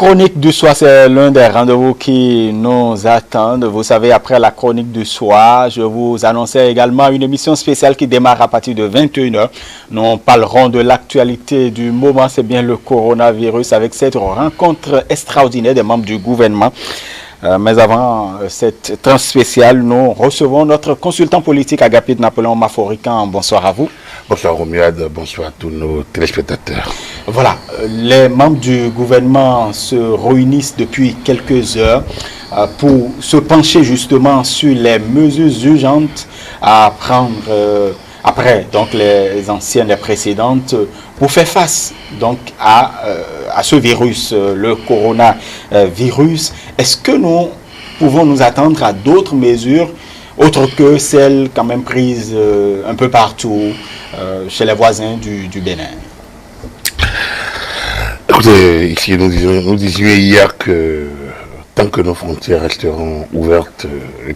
chronique du soir, c'est l'un des rendez-vous qui nous attendent. Vous savez, après la chronique du soir, je vous annonçais également une émission spéciale qui démarre à partir de 21h. Nous parlerons de l'actualité du moment, c'est bien le coronavirus, avec cette rencontre extraordinaire des membres du gouvernement. Mais avant cette tranche spéciale, nous recevons notre consultant politique Agapit Napoléon Maforican. Bonsoir à vous. Bonsoir Romuald, bonsoir à tous nos téléspectateurs. Voilà, les membres du gouvernement se réunissent depuis quelques heures pour se pencher justement sur les mesures urgentes à prendre après donc les anciennes, les précédentes, pour faire face donc à ce virus, le coronavirus. Est-ce que nous pouvons nous attendre à d'autres mesures autres que celles quand même prises un peu partout chez les voisins du Bénin? Écoutez, ici nous disions hier que tant que nos frontières resteront ouvertes,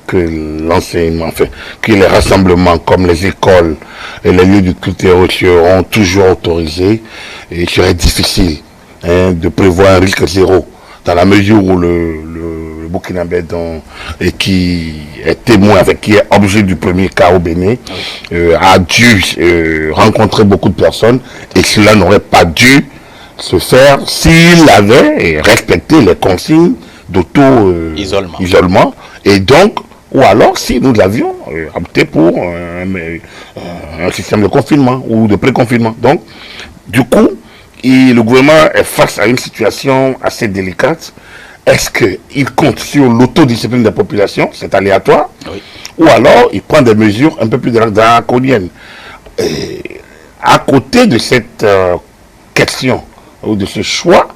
que l'enseignement, enfin, que les rassemblements comme les écoles et les lieux du culte seront toujours autorisés, et il serait difficile de prévoir un risque zéro, dans la mesure où le Burkinabé qui est témoin, qui est objet du premier cas au Bénin, a dû rencontrer beaucoup de personnes, et cela n'aurait pas dû se faire s'il avait respecté les consignes d'auto-isolement, et donc, ou alors si nous avions opté pour un système de confinement ou de pré-confinement. Donc, du coup, le gouvernement est face à une situation assez délicate. Est-ce qu'il compte sur l'autodiscipline de la population, c'est aléatoire, oui, ou alors il prend des mesures un peu plus draconiennes? À côté de cette question, ou de ce choix,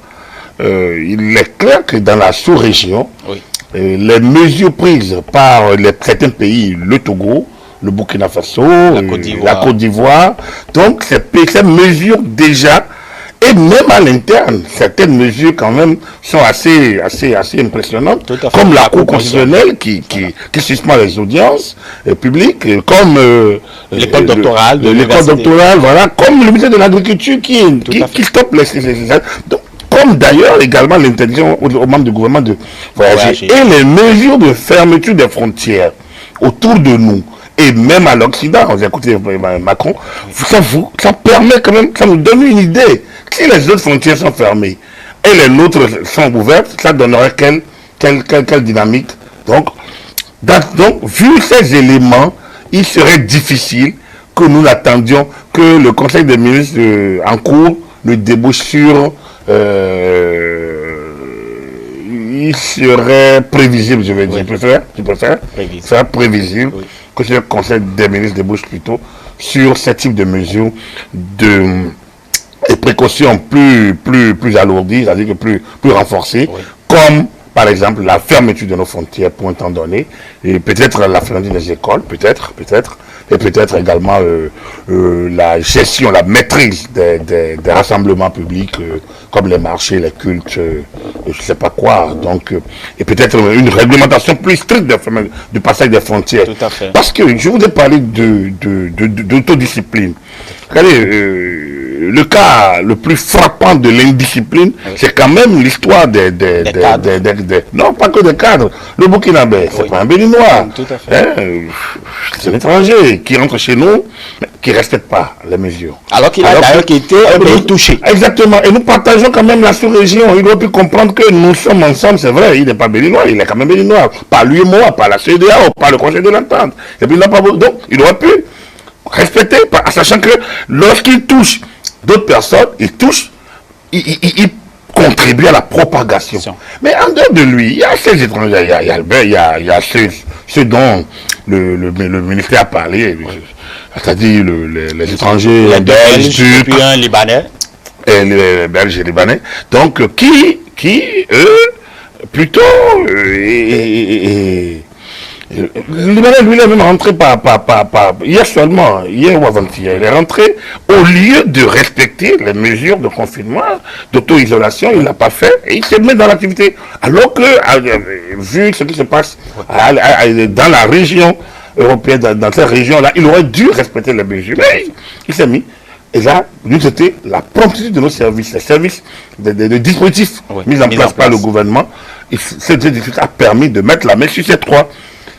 il est clair que dans la sous-région, oui, les mesures prises par certains pays, le Togo, le Burkina Faso, la Côte d'Ivoire, donc ces mesures déjà, et même à l'interne, certaines mesures quand même sont assez impressionnantes, comme la Cour constitutionnelle qui suspend les audiences publiques, comme l'école doctorale, voilà, comme le ministère de l'Agriculture qui stoppe les donc, comme d'ailleurs également l'interdiction aux membres du gouvernement de voyager. Et les mesures de fermeture des frontières autour de nous, et même à l'Occident, on a écouté Macron, ça permet quand même, ça nous donne une idée. Si les autres frontières sont fermées et les nôtres sont ouvertes, ça donnerait quelle dynamique. Donc, vu ces éléments, il serait difficile que nous attendions que le Conseil des ministres en cours ne débouche sur... il serait prévisible, je vais dire. Tu préfères prévisible. Prévisible, oui, que le Conseil des ministres débouche plutôt sur ce type de mesures et précautions plus alourdies, c'est-à-dire que plus renforcées, oui, comme par exemple la fermeture de nos frontières pour un temps donné, et peut-être la fermeture des écoles, peut-être, et peut-être également la gestion, la maîtrise des rassemblements publics, comme les marchés, les cultes, je ne sais pas quoi, donc, et peut-être une réglementation plus stricte du passage des frontières. Tout à fait. Parce que je voudrais parler d'autodiscipline. Regardez, le cas le plus frappant de l'indiscipline, oui, c'est quand même l'histoire des non, pas que des cadres. Le Burkinabé, c'est, oui, pas un Béninois. Tout à fait. C'est un étranger qui rentre chez nous, mais qui ne respecte pas les mesures. Alors qu'il a d'ailleurs été touché. Exactement. Et nous partageons quand même la sous-région. Il doit plus comprendre que nous sommes ensemble, c'est vrai, il n'est pas Béninois, il est quand même Béninois. Pas lui et moi, pas la CEDEAO, pas le Conseil de l'Entente. Et puis il n'a pas... Donc, il doit plus respecter, sachant que lorsqu'il touche d'autres personnes, il contribue à la propagation. Mais en dehors de lui, il y a ces étrangers, il y a ceux dont le ministère a parlé, c'est-à-dire les étrangers, les Belges, et puis un Libanais. Et les Belges et Libanais, donc qui eux, plutôt... Le Libanais, lui, il est même rentré hier seulement, hier ou avant-hier, il est rentré, au lieu de respecter les mesures de confinement, d'auto-isolation, il ne l'a pas fait, et il se met dans l'activité. Alors que, vu ce qui se passe dans la région européenne, dans cette région-là, il aurait dû respecter les mesures. Mais il s'est mis Et là, nous, c'était la promptitude de nos services, les services, des dispositifs mis en place par le gouvernement. Et ce dispositif a permis de mettre la main sur ces trois.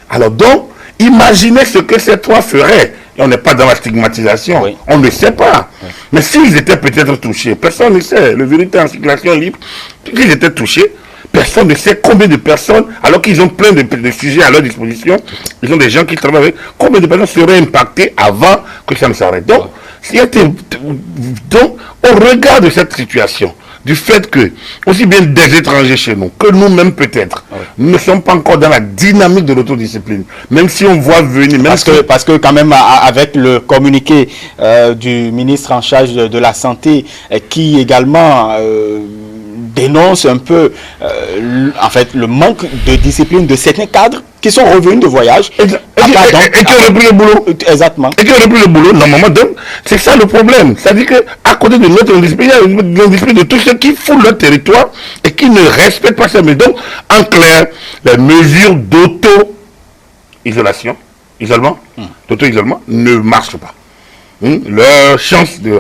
Alors donc, imaginez ce que ces trois feraient. Et on n'est pas dans la stigmatisation, on ne sait pas. Mais s'ils étaient peut-être touchés, personne ne sait. Le virus est en circulation libre. S'ils étaient touchés, personne ne sait combien de personnes, alors qu'ils ont plein de sujets à leur disposition, ils ont des gens qui travaillent avec, combien de personnes seraient impactées avant que ça ne s'arrête. Donc, au regard de cette situation, du fait que, aussi bien des étrangers chez nous, que nous-mêmes peut-être, nous ne sommes pas encore dans la dynamique de l'autodiscipline. Même si on voit venir... Parce que quand même, avec le communiqué du ministre en charge de la Santé, qui également... dénonce un peu en fait le manque de discipline de certains cadres qui sont revenus de voyage et qui ont repris le boulot. Exactement. Et qui ont repris le boulot, normalement. Donc, c'est ça le problème. C'est-à-dire qu'à côté de notre indiscipline, il y a l'indiscipline de tous ceux qui foulent leur territoire et qui ne respectent pas ça. Mais donc, en clair, les mesures d'auto-isolation, d'auto-isolement ne marchent pas. Leur chance de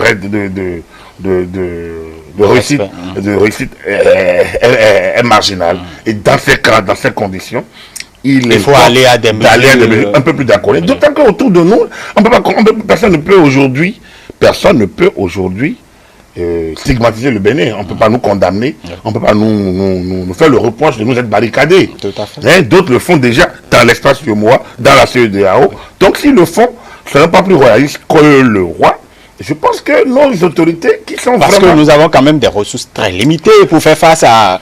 réussite est marginale. Et dans ces cas, dans ces conditions, il faut aller à des mesures un peu plus d'accord. D'autant qu'autour de nous, personne ne peut aujourd'hui stigmatiser le Bénin. On ne peut pas nous condamner, on ne peut pas nous faire le reproche de nous être barricadés. D'autres le font déjà dans l'espace UEMOA, dans la CEDEAO. Donc s'ils le font, ce n'est pas plus royaliste que le roi. Je pense que nos autorités qui sont Parce que nous avons quand même des ressources très limitées pour faire face à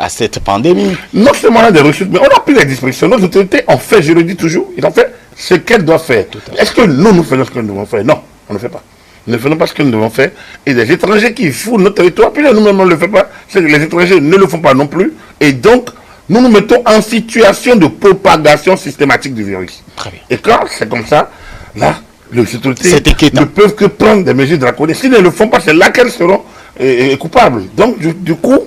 cette pandémie. Non seulement on a des ressources, mais on a pris les dispositions. Nos autorités ont fait, je le dis toujours, ils ont fait ce qu'elles doivent faire. Est-ce que nous faisons ce que nous devons faire? Non, on ne fait pas. Nous ne faisons pas ce que nous devons faire. Et des étrangers qui foulent notre territoire, puis nous-mêmes on ne le fait pas. Les étrangers ne le font pas non plus. Et donc, nous nous mettons en situation de propagation systématique du virus. Très bien. Et quand c'est comme ça, là, les autorités ne peuvent que prendre des mesures draconiennes. S'ils ne le font pas, c'est là qu'elles seront coupables. Donc, du coup,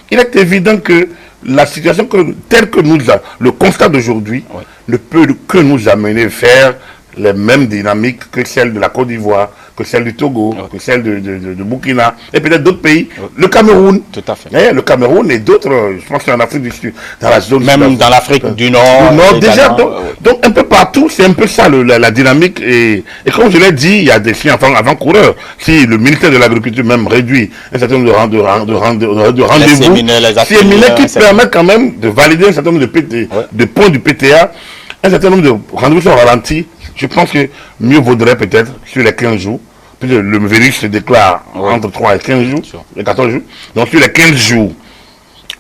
il est évident que la situation telle que nous le constat d'aujourd'hui ne peut que nous amener vers les mêmes dynamiques que celle de la Côte d'Ivoire, que celle du Togo, que celle de Burkina, et peut-être d'autres pays. Le Cameroun. Tout à fait. Le Cameroun et d'autres, je pense qu'en Afrique du Sud, dans la zone... Même dans l'Afrique du Nord. Déjà, donc un peu partout, c'est un peu ça la dynamique. Et comme je l'ai dit, il y a des signes avant-coureurs. Si le ministère de l'Agriculture même réduit un certain nombre de rendez-vous, qui permettent quand même de valider un certain nombre de points du PTA, un certain nombre de rendez-vous sont ralentis. Je pense que mieux vaudrait peut-être sur les 15 jours, puis le virus se déclare entre 3 et 15 jours, et 14 jours. Donc sur les 15 jours,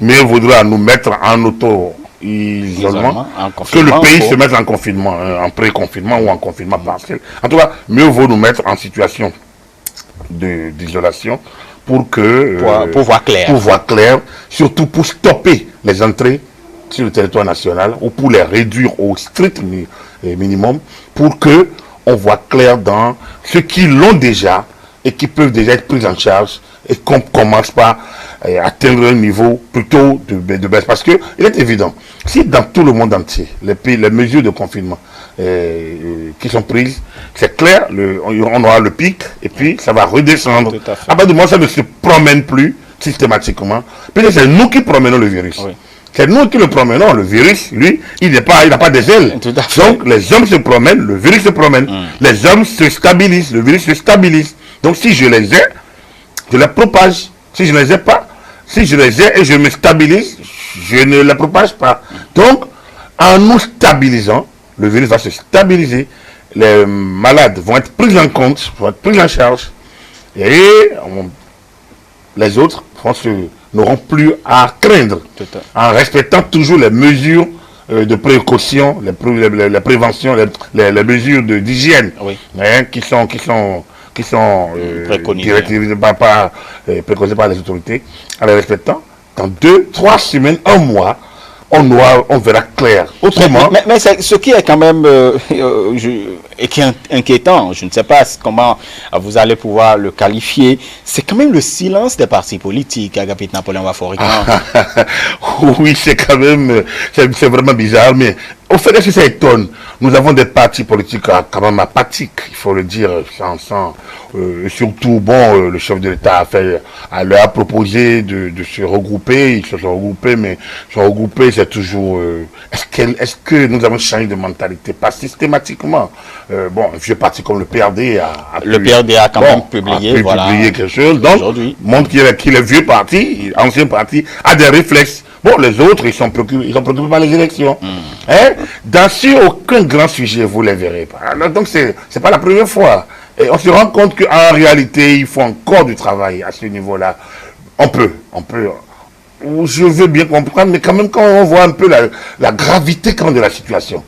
mieux vaudra nous mettre en auto-isolement que le pays se mette en confinement, en pré-confinement ou en confinement partiel. En tout cas, mieux vaut nous mettre en situation d'isolation pour voir clair, surtout pour stopper les entrées sur le territoire national ou pour les réduire au strict minimum pour que on voit clair dans ceux qui l'ont déjà et qui peuvent déjà être pris en charge et qu'on commence par atteindre un niveau plutôt de baisse. Parce que il est évident, si dans tout le monde entier, les mesures de confinement qui sont prises, c'est clair, on aura le pic et puis ça va redescendre. À partir du moment où ça ne se promène plus systématiquement, puis c'est nous qui promenons le virus. C'est nous qui le promenons. Le virus, lui, il n'a pas des ailes. Donc, les hommes se promènent, le virus se promène. Les hommes se stabilisent, le virus se stabilise. Donc, si je les ai, je les propage. Si je ne les ai pas, si je les ai et je me stabilise, je ne les propage pas. Donc, en nous stabilisant, le virus va se stabiliser. Les malades vont être pris en compte, vont être pris en charge. Et les autres n'auront plus à craindre, en respectant toujours les mesures de précaution, les préventions, les mesures d'hygiène qui sont préconisées par les autorités, en les respectant. Dans 2-3 semaines, un mois, on verra clair. Autrement... Mais ce qui est quand même et qui est inquiétant, je ne sais pas comment vous allez pouvoir le qualifier, c'est quand même le silence des partis politiques, Agapit Napoléon Waforican. Oui, c'est quand même, c'est vraiment bizarre, mais Au fait, est-ce que ça étonne? Nous avons des partis politiques quand même apathiques, il faut le dire, surtout, bon, le chef de l'État leur a proposé de se regrouper, ils se sont regroupés, mais se regrouper, c'est toujours, est-ce que nous avons changé de mentalité? Pas systématiquement. Bon, un vieux parti comme le PRD le PRD a quand même publié, publié quelque chose, donc, montre qu'il est vieux parti, ancien parti, a des réflexes. Bon, les autres, ils sont préoccupés par les élections. Hein? Sur aucun grand sujet, vous ne les verrez pas. Alors, donc, c'est pas la première fois. Et on se rend compte qu'en réalité, il faut encore du travail à ce niveau-là. On peut. Je veux bien comprendre, mais quand même, quand on voit un peu la gravité quand même de la situation,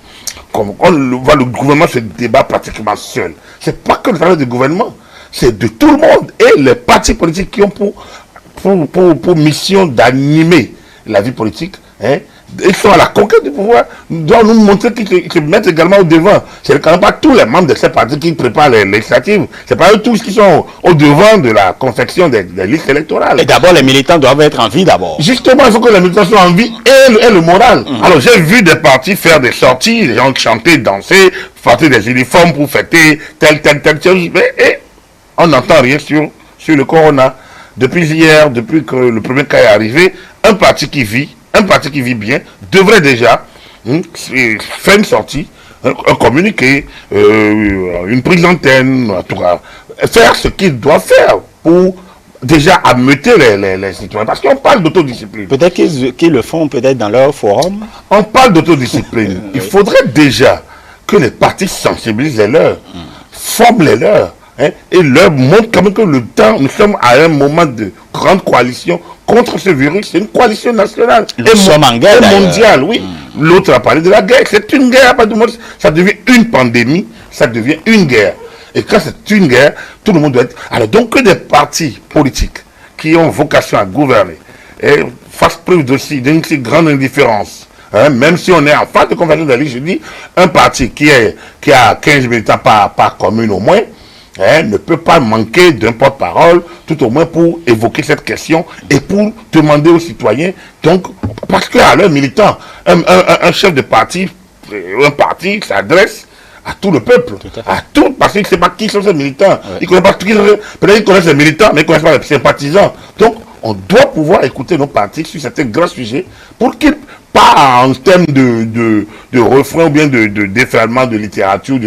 comme on voit le gouvernement se débat pratiquement seul. C'est pas que le travail du gouvernement, c'est de tout le monde. Et les partis politiques qui ont pour mission d'animer la vie politique, hein, ils sont à la conquête du pouvoir, doivent nous montrer qu'ils se mettent également au devant. C'est quand même pas tous les membres de ces partis qui préparent les législatives. C'est pas eux tous qui sont au devant de la confection des listes électorales. Et d'abord, les militants doivent être en vie d'abord. Justement, il faut que les militants soient en vie et le moral. Alors, j'ai vu des partis faire des sorties, les gens chanter, danser, porter des uniformes pour fêter telle chose. Et on n'entend rien sur le corona. Depuis hier, depuis que le premier cas est arrivé, un parti qui vit bien, devrait déjà faire une sortie, un communiqué, une prise d'antenne, en tout cas, faire ce qu'il doit faire pour déjà ameuter les citoyens. Parce qu'on parle d'autodiscipline. Peut-être qu'ils le font peut-être dans leur forum. On parle d'autodiscipline. Il faudrait déjà que les partis sensibilisent les leurs, forment les leurs. Et leur montre quand même que le temps, nous sommes à un moment de grande coalition contre ce virus. C'est une coalition nationale et mondiale, oui. L'autre a parlé de la guerre. C'est une guerre, ça devient une pandémie, ça devient une guerre. Et quand c'est une guerre, tout le monde doit être... Alors donc que des partis politiques qui ont vocation à gouverner et fassent preuve d'une si grande indifférence, même si on est en phase de convergence de la liste, je dis, un parti qui a 15 militants par commune au moins, ne peut pas manquer d'un porte-parole, tout au moins pour évoquer cette question et pour demander aux citoyens, donc, parce qu'à leurs militants, un chef de parti, un parti s'adresse à tout le peuple, parce qu'il ne sait pas qui sont ces militants. Il connaît pas peut-être qu'il connaît ses militants, mais il ne connaît pas les sympathisants. Donc, on doit pouvoir écouter nos partis sur certains grands sujets pour qu'ils, pas en termes de refrain ou bien de déferlement de littérature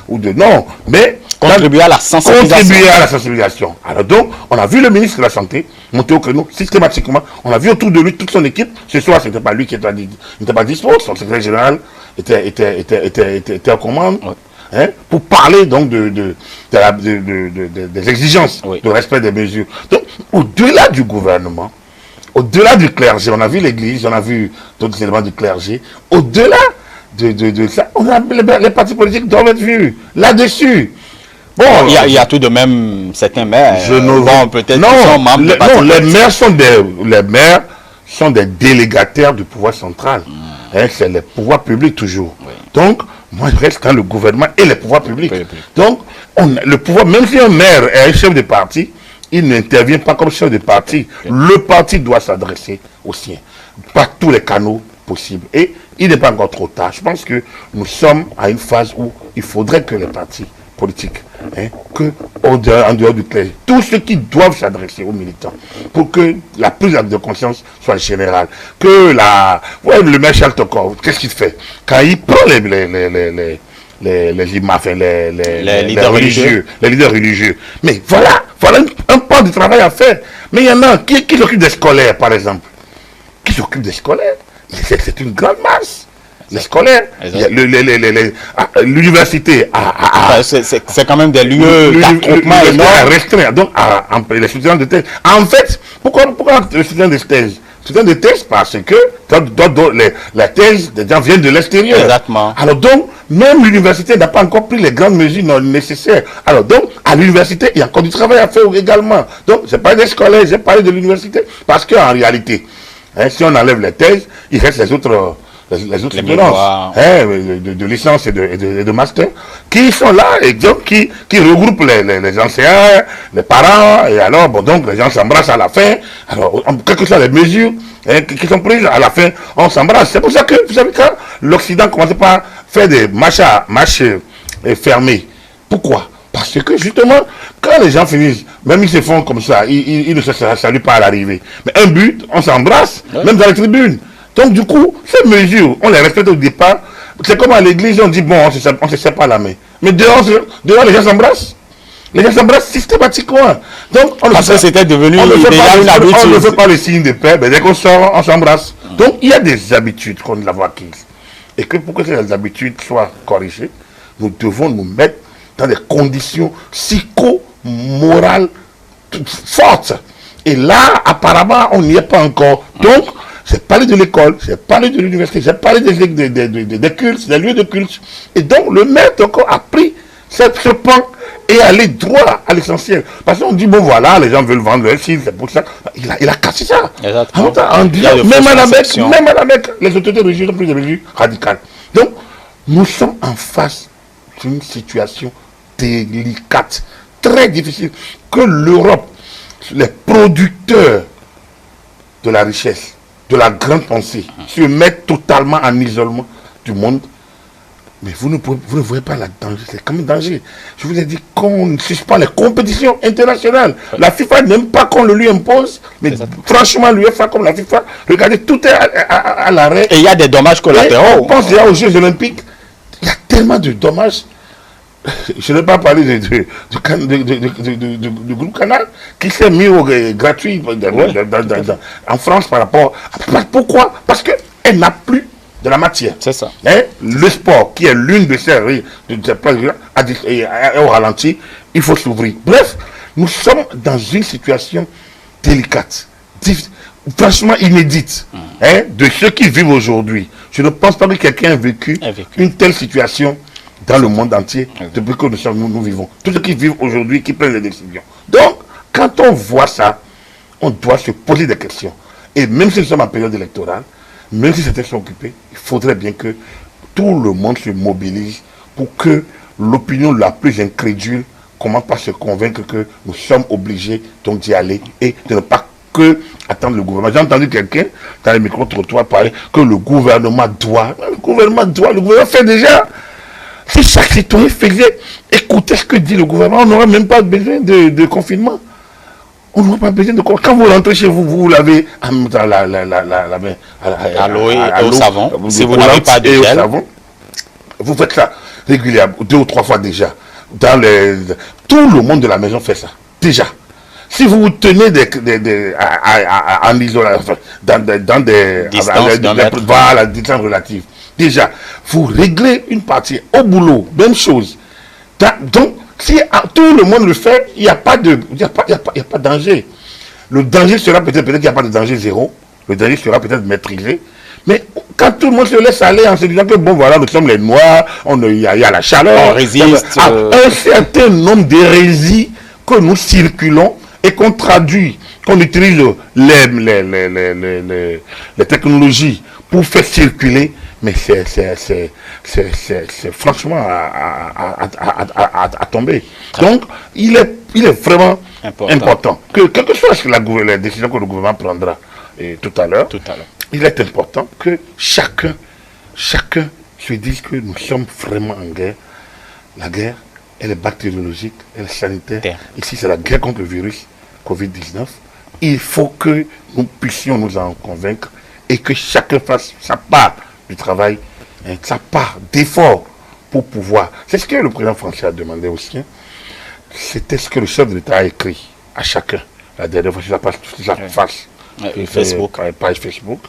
non, mais contribuer à la sensibilisation. Alors donc, on a vu le ministre de la Santé monter au créneau systématiquement. On a vu autour de lui toute son équipe. Ce soir, ce n'était pas lui qui n'était pas dispo. Son secrétaire général était en commande. Pour parler donc des exigences de respect des mesures. Donc, au-delà du gouvernement, au-delà du clergé, on a vu l'église, on a vu d'autres éléments du clergé, au-delà de ça, les partis politiques doivent être vus là-dessus. Bon, il y a tout de même certains maires. Peut-être les maires sont des délégataires du pouvoir central. C'est le pouvoir public toujours. Donc, moi, je reste dans le gouvernement et les pouvoirs publics. Donc, le pouvoir, même si un maire est un chef de parti, il n'intervient pas comme chef de parti. Le parti doit s'adresser aux siens, par tous les canaux possibles. Et il n'est pas encore trop tard. Je pense que nous sommes à une phase où il faudrait que les partis politiques, en dehors du clergé, tous ceux qui doivent s'adresser aux militants, pour que la prise de conscience soit générale. Que le maire Charles Tokor, qu'est-ce qu'il fait? Quand il prend les imams, les leaders religieux. Mais voilà un pan de travail à faire. Mais il y en a qui s'occupe des scolaires, par exemple. Qui s'occupe des scolaires? C'est une grande masse. Les scolaires, l'université, c'est quand même des lieux d'attroupement restreints, donc les étudiants de thèse. En fait, pourquoi les étudiants de thèse? Les étudiants de thèse parce que les thèses, des gens viennent de l'extérieur. Exactement. Alors donc, même l'université n'a pas encore pris les grandes mesures nécessaires. Alors donc, à l'université, il y a encore du travail à faire également. Donc, je parle des scolaires, j'ai parlé de l'université, parce qu'en réalité, si on enlève les thèses, il reste les autres violences de licence et de master qui sont là et donc qui regroupent les enseignants, les parents, et alors donc les gens s'embrassent à la fin. Alors quelles que soient les mesures qui sont prises à la fin, on s'embrasse. C'est pour ça que vous savez, quand l'Occident commençait par faire des marches fermées. Pourquoi? Parce que justement, quand les gens finissent, même ils se font comme ça, ils ne se saluent pas à l'arrivée. Mais un but, on s'embrasse, même dans les tribunes. Donc du coup, ces mesures, on les respecte au départ. C'est comme à l'église, on dit, bon, on se sépare la main. Mais dehors les gens s'embrassent. Les gens s'embrassent systématiquement. Donc, parce que c'était devenu une habitude. On ne fait pas le signe de paix, mais dès qu'on sort, on s'embrasse. Donc, il y a des habitudes qu'on doit acquises. Et que pour que ces habitudes soient corrigées, nous devons nous mettre dans des conditions psycho-morales fortes. Et là, apparemment, on n'y est pas encore. Donc, j'ai parlé de l'école, j'ai parlé de l'université, j'ai parlé des cultes, des lieux de culte. Et donc, le maître encore a pris ce pan et aller droit à l'essentiel. Parce qu'on dit, bon voilà, les gens veulent vendre leur site, c'est pour ça. Il a cassé ça. En disant, même à la Mecque, les autorités religieuses ont pris des mesures radicales. Donc, nous sommes en face d'une situation délicate, très difficile, que l'Europe, les producteurs de la richesse, de la grande pensée, se mettent totalement en isolement du monde. Mais vous ne voyez pas la danger, c'est quand même danger. Je vous ai dit qu'on suspend les compétitions internationales. La FIFA n'aime pas qu'on le lui impose, mais franchement, l'UEFA comme la FIFA, regardez, tout est à l'arrêt. Et il y a des dommages collatéraux. On pense déjà aux Jeux Olympiques, il y a tellement de dommages. Je n'ai pas parlé du groupe Canal qui s'est mis au gratuit en France par rapport à... Pourquoi? Parce qu'elle n'a plus de la matière. C'est ça. Le sport, qui est l'une de ces places au ralenti, il faut s'ouvrir. Bref, nous sommes dans une situation délicate, franchement inédite, de ceux qui vivent aujourd'hui. Je ne pense pas que quelqu'un ait vécu une telle situation dans le monde entier depuis que nous vivons. Tous ceux qui vivent aujourd'hui, qui prennent les décisions. Donc, quand on voit ça, on doit se poser des questions. Et même si nous sommes en période électorale, même si certains sont occupés, il faudrait bien que tout le monde se mobilise pour que l'opinion la plus incrédule commence par se convaincre que nous sommes obligés donc d'y aller et de ne pas que attendre le gouvernement. J'ai entendu quelqu'un dans les micro-trottoirs parler que le gouvernement doit. Le gouvernement fait déjà. Si chaque citoyen faisait écouter ce que dit le gouvernement, on n'aurait même pas besoin de confinement. On n'aura pas besoin de quoi. Quand vous rentrez chez vous, vous lavez à l'eau et au savon. Si vous n'avez pas de gel, vous faites ça régulièrement, 2 ou 3 fois déjà. Tout le monde de la maison fait ça. Déjà. Si vous vous tenez en isolation, dans des distances voilà, distance relative, déjà, vous réglez une partie au boulot, même chose. Donc, si tout le monde le fait, il n'y a pas de danger. Le danger sera peut-être qu'il n'y a pas de danger zéro. Le danger sera peut-être maîtrisé. Mais quand tout le monde se laisse aller en se disant que bon voilà, nous sommes les Noirs, il y a la chaleur, on résiste. Un certain nombre d'hérésies que nous circulons et qu'on traduit, qu'on utilise les technologies pour faire circuler, mais c'est franchement à tomber. Donc, il est vraiment important que, quelle que soit la décision que le gouvernement prendra tout à l'heure, il est important que chacun se dise que nous sommes vraiment en guerre. La guerre, elle est bactériologique, elle est sanitaire. Ici, c'est la guerre contre le virus Covid-19. Il faut que nous puissions nous en convaincre et que chacun fasse sa part du travail, sa part d'effort pour pouvoir. C'est ce que le président français a demandé aussi. C'était ce que le chef de l'État a écrit à chacun. La dernière fois, sur sa page Facebook.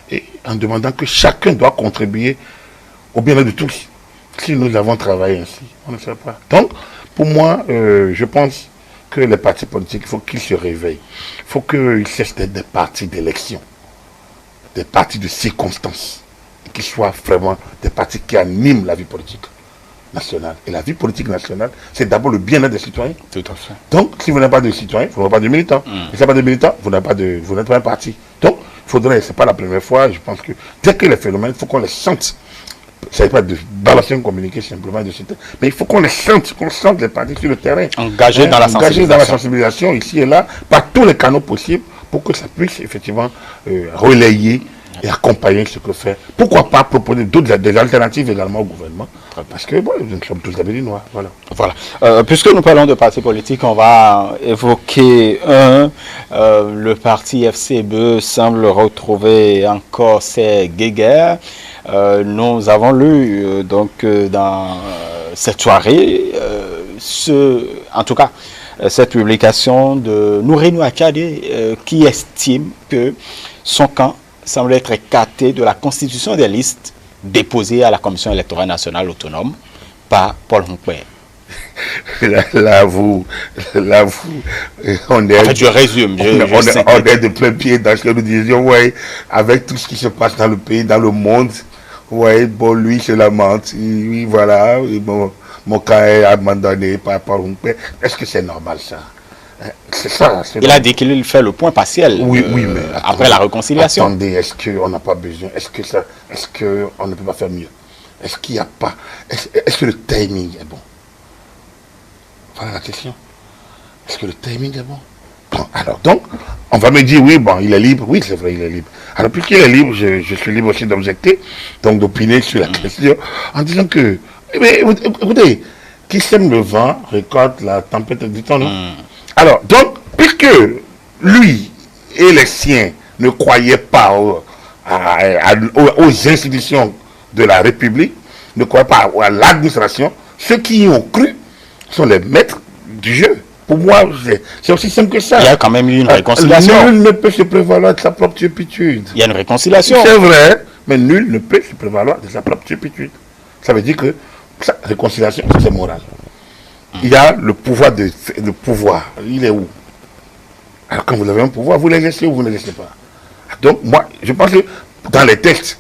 Et en demandant que chacun doit contribuer au bien-être de tous. Si nous avons travaillé ainsi, on ne sait pas. Donc, pour moi, je pense que les partis politiques, il faut qu'ils se réveillent. Il faut qu'ils cessent d'être des partis d'élection, des partis de circonstances, et qu'ils soient vraiment des partis qui animent la vie politique nationale. Et la vie politique nationale, c'est d'abord le bien-être des citoyens. Tout à fait. Donc, si vous n'avez pas de citoyens, vous n'avez pas de militants. Et si vous n'avez pas de militants, vous n'êtes pas un parti. Donc, il faudrait, c'est pas la première fois, je pense que dès que les phénomènes, il faut qu'on les sente. Ça ne veut pas de balancer une communication simplement de cette... Mais il faut qu'on sente les partis sur le terrain. Engagés dans la sensibilisation ici et là, par tous les canaux possibles, pour que ça puisse effectivement relayer et accompagner ce que fait. Pourquoi pas proposer des alternatives également au gouvernement? Parce que bon, nous sommes tous des Béninois. Voilà. Voilà. Puisque nous parlons de partis politiques, on va évoquer le parti FCBE semble retrouver encore ses guéguerres. Nous avons lu dans cette soirée, en tout cas, cette publication de Nourinou Achadé qui estime que son camp semble être écarté de la constitution des listes déposées à la Commission électorale nationale autonome par Paul Hongpè. Là, on est... En fait, je résume. On est de plein pied dans ce que nous disions, ouais, avec tout ce qui se passe dans le pays, dans le monde. Ouais, bon, lui, se lamente. Oui, voilà, bon, mon cas est abandonné par Paul Hongpè. Est-ce que c'est normal, ça? C'est ça. Il a dit qu'il fait le point partiel oui, mais après la réconciliation. Attendez, est-ce qu'on n'a pas besoin? Est-ce qu'on ne peut pas faire mieux? Est-ce qu'il n'y a pas... Est-ce que le timing est bon? Voilà la question. Est-ce que le timing est bon? Bon, alors, donc, on va me dire, oui, bon, il est libre. Oui, c'est vrai, il est libre. Alors, puisqu'il est libre, je suis libre aussi d'objecter, donc d'opiner sur la question, en disant que, mais, écoutez, qui sème le vent récolte la tempête, dit-on, non? Alors, donc, puisque lui et les siens ne croyaient pas aux institutions de la République, ne croyaient pas à l'administration, ceux qui y ont cru sont les maîtres du jeu. Pour moi, c'est aussi simple que ça. Il y a quand même eu une réconciliation. Nul ne peut se prévaloir de sa propre turpitude. Il y a une réconciliation. C'est vrai, mais nul ne peut se prévaloir de sa propre turpitude. Ça veut dire que la réconciliation, c'est moral. Il y a le pouvoir de pouvoir. Il est où? Alors quand vous avez un pouvoir, vous l'exercez ou vous ne l'exercez pas. Donc moi, je pense que dans les textes,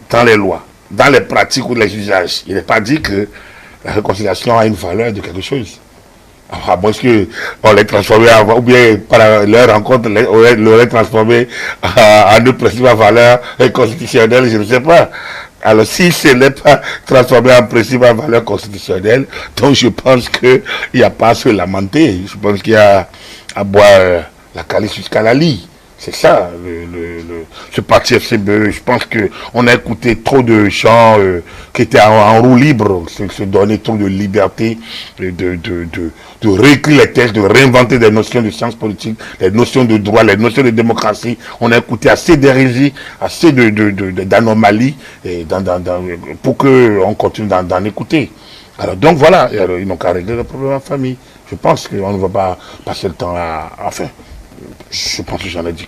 dans les lois, dans les pratiques ou les usages, il n'est pas dit que la réconciliation a une valeur de quelque chose. À moins qu'on l'ait transformé ou bien par leur rencontre, on l'aurait transformé en une principale valeur constitutionnelle, je ne sais pas. Alors si ce n'est pas transformé en principale valeur constitutionnelle, donc je pense qu'il n'y a pas à se lamenter. Je pense qu'il y a à boire la calice jusqu'à la lie. C'est ça, ce parti FCBE. Je pense qu'on a écouté trop de chants qui étaient en roue libre, se donner trop de liberté, de réécrire les textes, de réinventer des notions de sciences politiques, les notions de droit, les notions de démocratie. On a écouté assez d'hérésie, assez d'anomalies pour qu'on continue d'en écouter. Alors donc voilà, ils n'ont qu'à régler le problème en famille. Je pense qu'on ne va pas passer le temps à... Enfin, je pense que j'en ai dit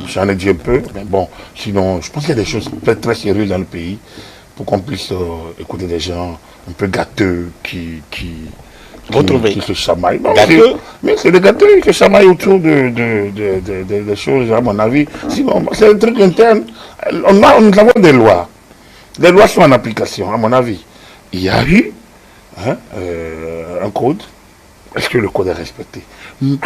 j'en ai dit un peu, mais bon, sinon, je pense qu'il y a des choses très, très sérieuses dans le pays pour qu'on puisse écouter des gens un peu gâteux qui se chamaillent. Mais c'est des gâteux qui se chamaillent autour des choses, à mon avis. Sinon, c'est un truc interne. Nous avons des lois. Les lois sont en application, à mon avis. Il y a eu un code. Est-ce que le code est respecté?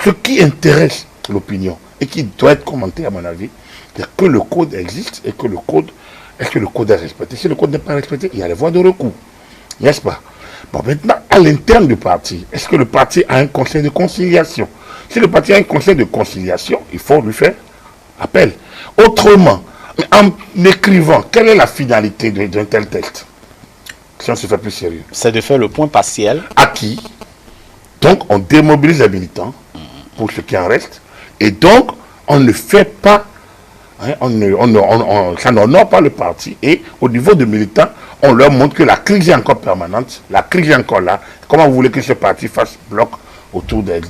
Ce qui intéresse l'opinion et qui doit être commenté, à mon avis, c'est que le code existe et que le code, est-ce que le code est respecté? Si le code n'est pas respecté, il y a les voies de recours, n'est-ce pas? Bon, maintenant, à l'interne du parti, est-ce que le parti a un conseil de conciliation? Si le parti a un conseil de conciliation, il faut lui faire appel. Autrement, en écrivant, quelle est la finalité d'un tel texte? Si on se fait plus sérieux. C'est de faire le point partiel. À qui? Donc, on démobilise les militants pour ce qui en reste. Et donc, on ne fait pas, hein, ça n'honore pas le parti. Et au niveau des militants, on leur montre que la crise est encore permanente, la crise est encore là. Comment vous voulez que ce parti fasse bloc autour des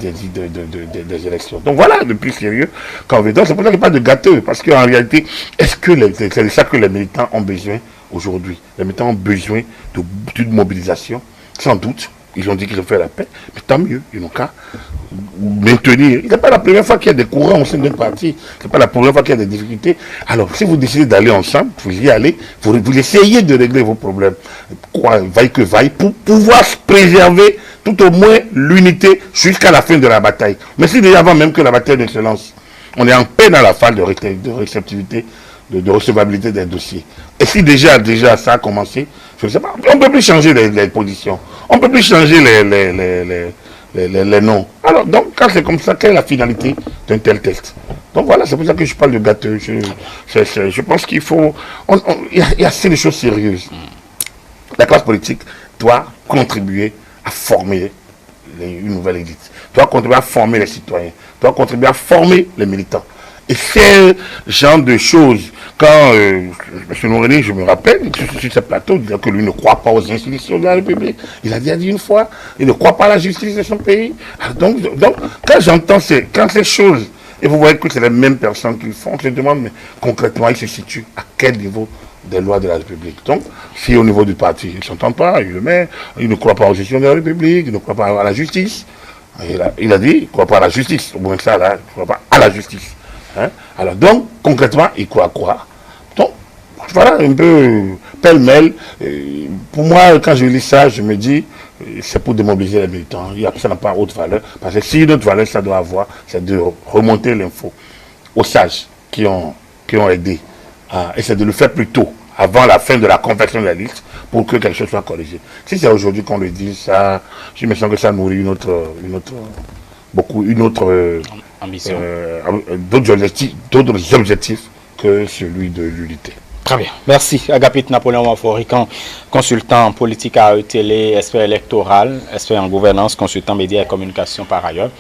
élections? Donc voilà, le plus sérieux qu'on veut. Donc c'est pour ça qu'il n'y a pas de gâteux. Parce qu'en réalité, c'est de ça que les militants ont besoin aujourd'hui? Les militants ont besoin d'une mobilisation, sans doute. Ils ont dit qu'ils ont fait la paix, mais tant mieux, ils n'ont qu'à maintenir. Ce n'est pas la première fois qu'il y a des courants au sein d'un parti, ce n'est pas la première fois qu'il y a des difficultés. Alors, si vous décidez d'aller ensemble, vous y allez, vous essayez de régler vos problèmes, quoi, vaille que vaille, pour pouvoir préserver tout au moins l'unité jusqu'à la fin de la bataille. Mais si déjà avant même que la bataille ne se lance, on est en paix dans la phase de réceptivité, de recevabilité des dossiers. Et si déjà ça a commencé, je ne sais pas, on ne peut plus changer les positions. On ne peut plus changer les noms. Alors, donc, quand c'est comme ça, quelle est la finalité d'un tel texte? Donc voilà, c'est pour ça que je parle de gâteux. Je pense qu'il faut... Il y a assez de choses sérieuses. La classe politique doit contribuer à former une nouvelle élite, doit contribuer à former les citoyens, doit contribuer à former les militants. Et ce genre de choses, quand M. Nouréni, je me rappelle, sur ce plateau, il disait que lui ne croit pas aux institutions de la République. Il a déjà dit une fois, il ne croit pas à la justice de son pays. Donc quand j'entends ces choses, et vous voyez que c'est les mêmes personnes qui le font, je me demande, mais concrètement, ils se situent à quel niveau des lois de la République. Donc, si au niveau du parti, ils ne s'entendent pas, ils ne croient pas aux institutions de la République, ils ne croient pas à la justice. Il a dit, il ne croit pas à la justice. Au moins ça, là, il ne croit pas à la justice. Hein? Alors, donc, concrètement, il croit à quoi? Donc, voilà, un peu pêle-mêle. Pour moi, quand je lis ça, je me dis, c'est pour démobiliser les militants. Ça n'a pas haute valeur. Parce que si notre valeur, ça doit avoir, c'est de remonter l'info aux sages qui ont aidé. Et c'est de le faire plus tôt, avant la fin de la confection de la liste, pour que quelque chose soit corrigé. Si c'est aujourd'hui qu'on le dit, ça, je me sens que ça nourrit une autre ambition. D'autres objectifs que celui de l'unité. Très bien. Merci. Agapit Napoléon Waforican, consultant politique à télé, expert électoral, expert en gouvernance, consultant médias et communication par ailleurs.